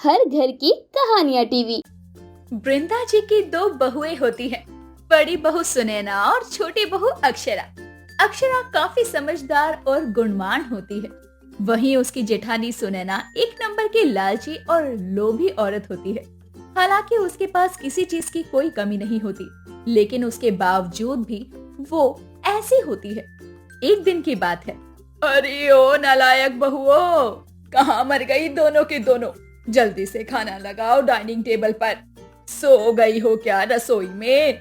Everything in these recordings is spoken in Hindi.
हर घर की कहानियाँ टीवी। वृंदा जी की दो बहुएं होती हैं, बड़ी बहू सुनैना और छोटी बहू अक्षरा। अक्षरा काफी समझदार और गुणवान होती है। वहीं उसकी जेठानी सुनैना एक नंबर की लालची और लोभी औरत होती है। हालांकि उसके पास किसी चीज की कोई कमी नहीं होती, लेकिन उसके बावजूद भी वो ऐसी होती है। एक दिन की बात है। अरे ओ नालायक बहुओं, कहाँ मर गई दोनों की दोनों? जल्दी से खाना लगाओ डाइनिंग टेबल पर। सो गई हो क्या रसोई में?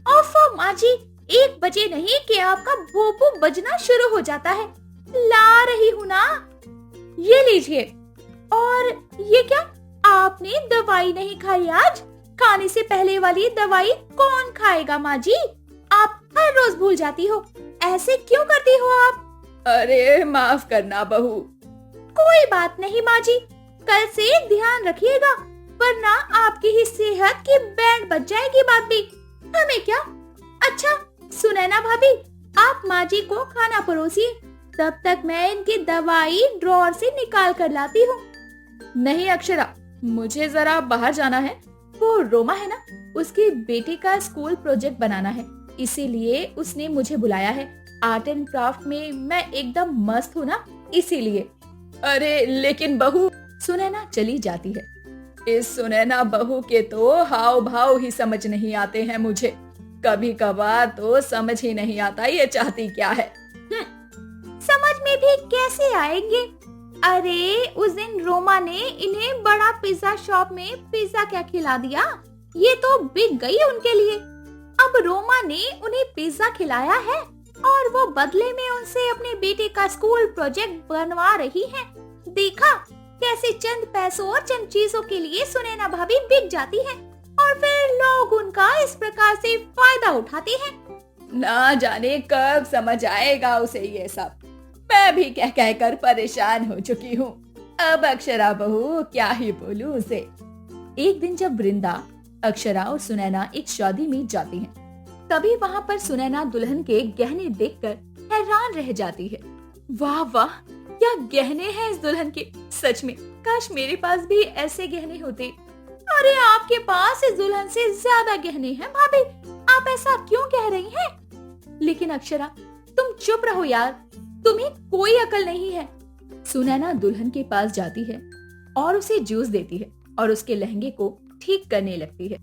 ओफो माँ जी, 1 बजे नहीं कि आपका भोपू बजना शुरू हो जाता है। ला रही हूँ ना, ये लीजिए। और ये क्या, आपने दवाई नहीं खाई आज? खाने से पहले वाली दवाई कौन खाएगा माँ जी? आप हर रोज भूल जाती हो, ऐसे क्यों करती हो आप? अरे माफ करना बहू। कोई बात नहीं माँ जी, कल से ध्यान रखिएगा, वरना आपकी ही सेहत की बैंड बज जाएगी। बात भी हमें क्या। अच्छा सुनैना भाभी, आप माँ जी को खाना परोसिए, तब तक मैं इनकी दवाई ड्रॉर से निकाल कर लाती हूँ। नहीं अक्षरा, मुझे जरा बाहर जाना है। वो रोमा है ना, उसकी बेटी का स्कूल प्रोजेक्ट बनाना है, इसीलिए उसने मुझे बुलाया है। आर्ट एंड क्राफ्ट में मैं एकदम मस्त हूँ ना, इसीलिए। अरे लेकिन बहू, सुनैना चली जाती है। इस सुनैना बहू के तो हाव भाव ही समझ नहीं आते हैं मुझे। कभी कभार तो समझ ही नहीं आता ये चाहती क्या है। समझ में भी कैसे आएंगे? अरे उस दिन रोमा ने इन्हें बड़ा पिज्जा शॉप में पिज्जा क्या खिला दिया, ये तो बिक गई उनके लिए। अब रोमा ने उन्हें पिज्जा खिलाया है और वो बदले में उनसे अपने बेटे का स्कूल प्रोजेक्ट बनवा रही है। देखा कैसे चंद पैसों और चंद चीजों के लिए सुनैना भाभी बिक जाती है और फिर लोग उनका इस प्रकार से फायदा उठाते हैं। ना जाने कब समझ आएगा उसे ये सब। मैं भी कह कह कर परेशान हो चुकी हूँ। अब अक्षरा बहू क्या ही बोलूं उसे। एक दिन जब वृंदा, अक्षरा और सुनैना एक शादी में जाती हैं, तभी वहाँ पर सुनैना दुल्हन के गहने देखकर हैरान रह जाती है। वाह वाह, क्या गहने हैं इस दुल्हन के, सच में काश मेरे पास भी ऐसे गहने होते। अरे आपके पास इस दुल्हन से ज्यादा गहने हैं भाभी, आप ऐसा क्यों कह रही हैं? लेकिन अक्षरा तुम चुप रहो यार, तुम्हें कोई अकल नहीं है। सुनैना दुल्हन के पास जाती है और उसे जूस देती है और उसके लहंगे को ठीक करने लगती है।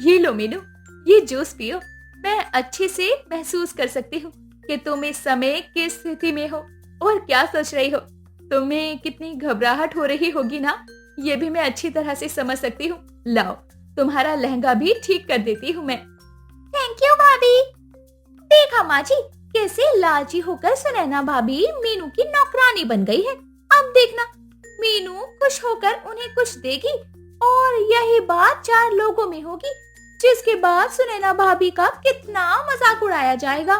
ये लो मीनू, ये जूस पियो। मैं अच्छे से महसूस कर सकती हूँ कि तुम इस समय किस स्थिति में हो और क्या सोच रही हो। तुम्हें कितनी घबराहट हो रही होगी ना, ये भी मैं अच्छी तरह से समझ सकती हूँ। लाओ, तुम्हारा लहंगा भी ठीक कर देती हूँ मैं। थैंक यू भाभी। देखा माँ जी, कैसे लालची होकर सुनैना भाभी मीनू की नौकरानी बन गई है। अब देखना, मीनू खुश होकर उन्हें कुछ देगी और यही बात 4 लोगों में होगी, जिसके बाद सुनैना भाभी का कितना मजाक उड़ाया जाएगा।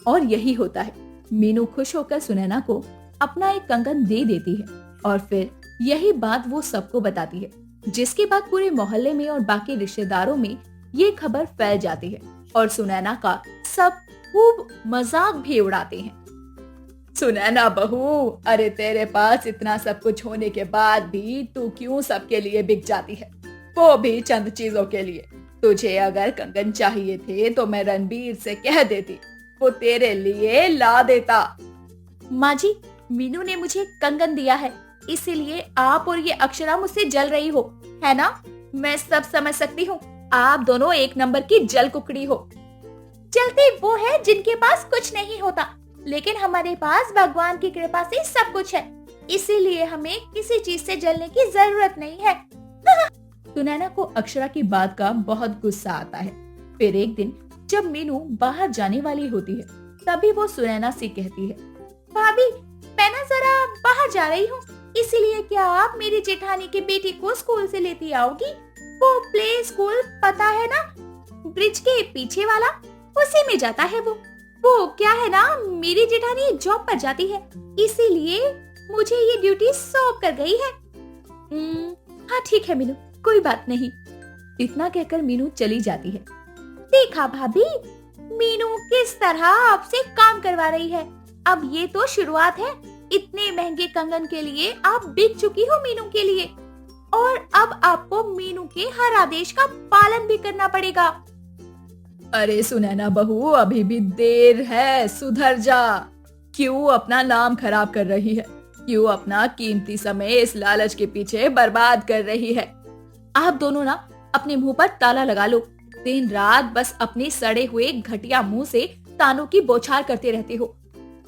और यही होता है, मीनू खुश होकर सुनैना को अपना एक कंगन दे देती है और फिर यही बात वो सबको बताती है, जिसके बाद पूरे मोहल्ले में और बाकी रिश्तेदारों में ये खबर फैल जाती है और सुनैना का सब खूब मजाक भी उड़ाते हैं। सुनैना बहू, अरे तेरे पास इतना सब कुछ होने के बाद भी तू क्यों सबके लिए बिक जाती है, वो भी चंद चीजों के लिए। तुझे अगर कंगन चाहिए थे तो मैं रणबीर से कह देती, वो तेरे लिए ला देता। माँ जी, मीनू ने मुझे कंगन दिया है, इसीलिए आप और ये अक्षरा मुझसे जल रही हो, है ना? मैं सब समझ सकती हूँ, आप दोनों एक नंबर की जल कुकड़ी हो। जलते वो है जिनके पास कुछ नहीं होता, लेकिन हमारे पास भगवान की कृपा से सब कुछ है, इसीलिए हमें किसी चीज से जलने की जरूरत नहीं है। सुनैना को अक्षरा की बात का बहुत गुस्सा आता है। फिर एक दिन जब मीनू बाहर जाने वाली होती है, तभी वो सुनैना से कहती है, भाभी मैं ना जरा बाहर जा रही हूँ, इसीलिए क्या आप मेरी जेठानी की बेटी को स्कूल से लेती आओगी? वो प्ले स्कूल पता है ना, ब्रिज के पीछे वाला, उसी में जाता है वो क्या है ना, मेरी जेठानी जॉब पर जाती है, इसीलिए मुझे ये ड्यूटी सौंप कर गई है। हाँ ठीक है मीनू, कोई बात नहीं। इतना कहकर मीनू चली जाती है। देखा भाभी, मीनू किस तरह आपसे काम करवा रही है। अब ये तो शुरुआत है, इतने महंगे कंगन के लिए आप बिक चुकी हो मीनू के लिए, और अब आपको मीनू के हर आदेश का पालन भी करना पड़ेगा। अरे सुनैना बहू, अभी भी देर है, सुधर जा। क्यों अपना नाम खराब कर रही है? क्यों अपना कीमती समय इस लालच के पीछे बर्बाद कर रही है? आप दोनों ना अपने मुंह पर ताला लगा लो। दिन रात बस अपने सड़े हुए घटिया मुंह से तानों की बौछार करते रहते हो।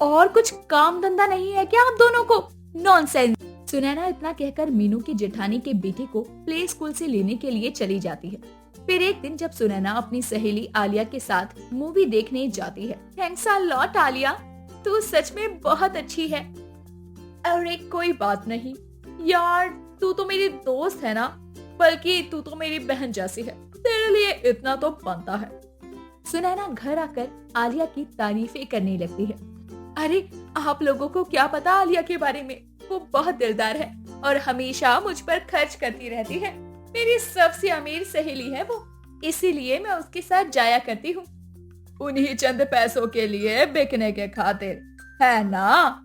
और कुछ काम धंधा नहीं है क्या आप दोनों को? नॉनसेंस। सुनैना इतना कहकर मीनू की जेठानी के बेटे को प्ले स्कूल से लेने के लिए चली जाती है। फिर एक दिन जब सुनैना अपनी सहेली आलिया के साथ मूवी देखने जाती है। थैंक्स अ लॉट आलिया, तू सच में बहुत अच्छी है। अरे कोई बात नहीं यार, तू तो मेरी दोस्त है ना, बल्कि तू तो मेरी बहन जैसी है, तेरे लिए इतना तो बनता है। सुनैना घर आकर आलिया की तारीफें करने लगती है। अरे आप लोगों को क्या पता आलिया के बारे में, वो बहुत दिलदार है और हमेशा मुझ पर खर्च करती रहती है। मेरी सबसे अमीर सहेली है वो, इसीलिए मैं उसके साथ जाया करती हूँ। उन्हीं चंद पैसों के लिए बिकने के खातिर, है ना?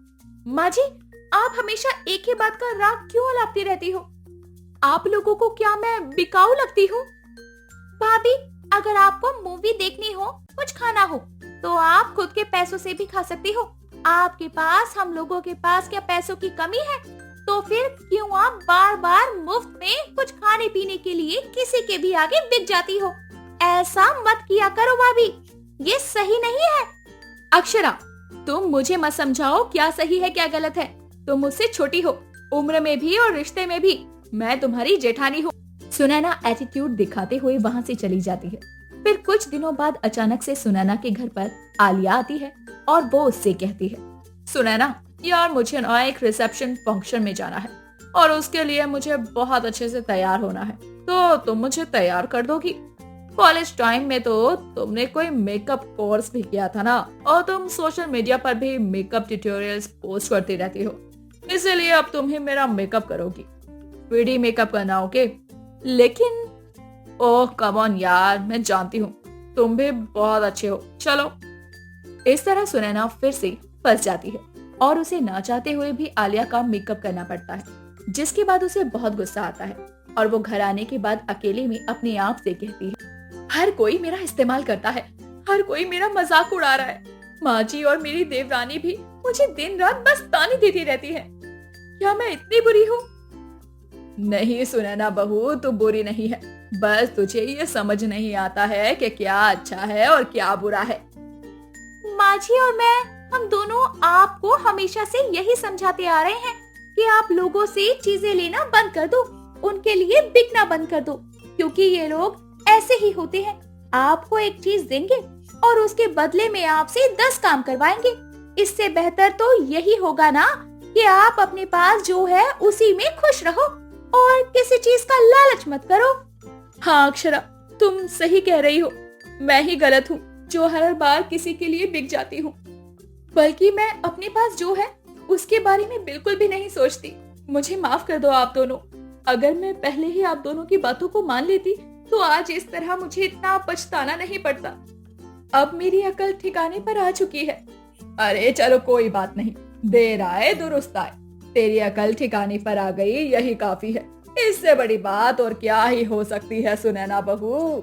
माँ जी, आप हमेशा एक ही बात का राग क्यों अलापती रहती हो? आप लोगों को क्या मैं बिकाऊ लगती हूँ? भाभी, अगर आपको मूवी देखनी हो, कुछ खाना हो, तो आप खुद के पैसों से भी खा सकती हो। आपके पास, हम लोगों के पास क्या पैसों की कमी है? तो फिर क्यों आप बार बार मुफ्त में कुछ खाने पीने के लिए किसी के भी आगे बिक जाती हो? ऐसा मत किया करो भाभी, ये सही नहीं है। अक्षरा, तुम मुझे मत समझाओ क्या सही है क्या गलत है। तुम मुझसे छोटी हो, उम्र में भी और रिश्ते में भी। मैं तुम्हारी जेठानी हूँ। सुनैना एटीट्यूड दिखाते हुए वहाँ से चली जाती है। फिर कुछ दिनों बाद अचानक से सुनैना के घर पर आलिया आती है और वो उससे कहती है, सुनैना यार, मुझे ना एक रिसेप्शन फंक्शन में जाना है और उसके लिए मुझे बहुत अच्छे से तैयार होना है, तो तुम मुझे तैयार कर दोगी? कॉलेज टाइम में तो तुमने कोई मेकअप कोर्स भी किया था ना, और तुम सोशल मीडिया पर भी मेकअप ट्यूटोरियल्स पोस्ट करती रहती हो, इसलिए अब तुम ही मेरा मेकअप करोगी। 3D मेकअप करना, ओके? लेकिन ओह कम ऑन यार, मैं जानती हूँ तुम भी बहुत अच्छे हो, चलो। इस तरह सुनैना फिर से फंस जाती है और उसे ना चाहते हुए भी आलिया का मेकअप करना पड़ता है, जिसके बाद उसे बहुत गुस्सा आता है और वो घर आने के बाद अकेले में अपने आप से कहती है, हर कोई मेरा इस्तेमाल करता है, हर कोई मेरा मजाक उड़ा रहा है। माँ जी और मेरी देवरानी भी मुझे दिन रात बस ताने देती रहती है। क्या मैं इतनी बुरी हूँ? नहीं सुनैना बहू, तू बुरी नहीं है, बस तुझे ये समझ नहीं आता है कि क्या अच्छा है और क्या बुरा है। माँ जी और मैं, हम दोनों आपको हमेशा से यही समझाते आ रहे हैं कि आप लोगों से चीजें लेना बंद कर दो, उनके लिए बिकना बंद कर दो, क्योंकि ये लोग ऐसे ही होते हैं। आपको एक चीज देंगे और उसके बदले में आपसे 10 काम करवाएंगे। इससे बेहतर तो यही होगा ना कि आप अपने पास जो है उसी में खुश रहो और किसी चीज का लालच मत करो। हाँ अक्षरा, तुम सही कह रही हो, मैं ही गलत हूँ जो हर बार किसी के लिए बिक जाती हूँ, बल्कि मैं अपने पास जो है उसके बारे में बिल्कुल भी नहीं सोचती। मुझे माफ कर दो आप दोनों। अगर मैं पहले ही आप दोनों की बातों को मान लेती तो आज इस तरह मुझे इतना पछताना नहीं पड़ता। अब मेरी अकल ठिकाने पर आ चुकी है। अरे चलो कोई बात नहीं, देर आए दुरुस्त आए। तेरी अकल ठिकाने पर आ गई, यही काफी है। इससे बड़ी बात और क्या ही हो सकती है सुनैना बहू।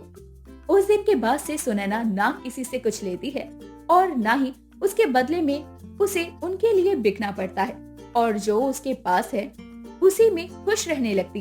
उस दिन के बाद से सुनैना ना किसी से कुछ लेती है और ना ही उसके बदले में उसे उनके लिए बिकना पड़ता है, और जो उसके पास है उसी में खुश रहने लगती है।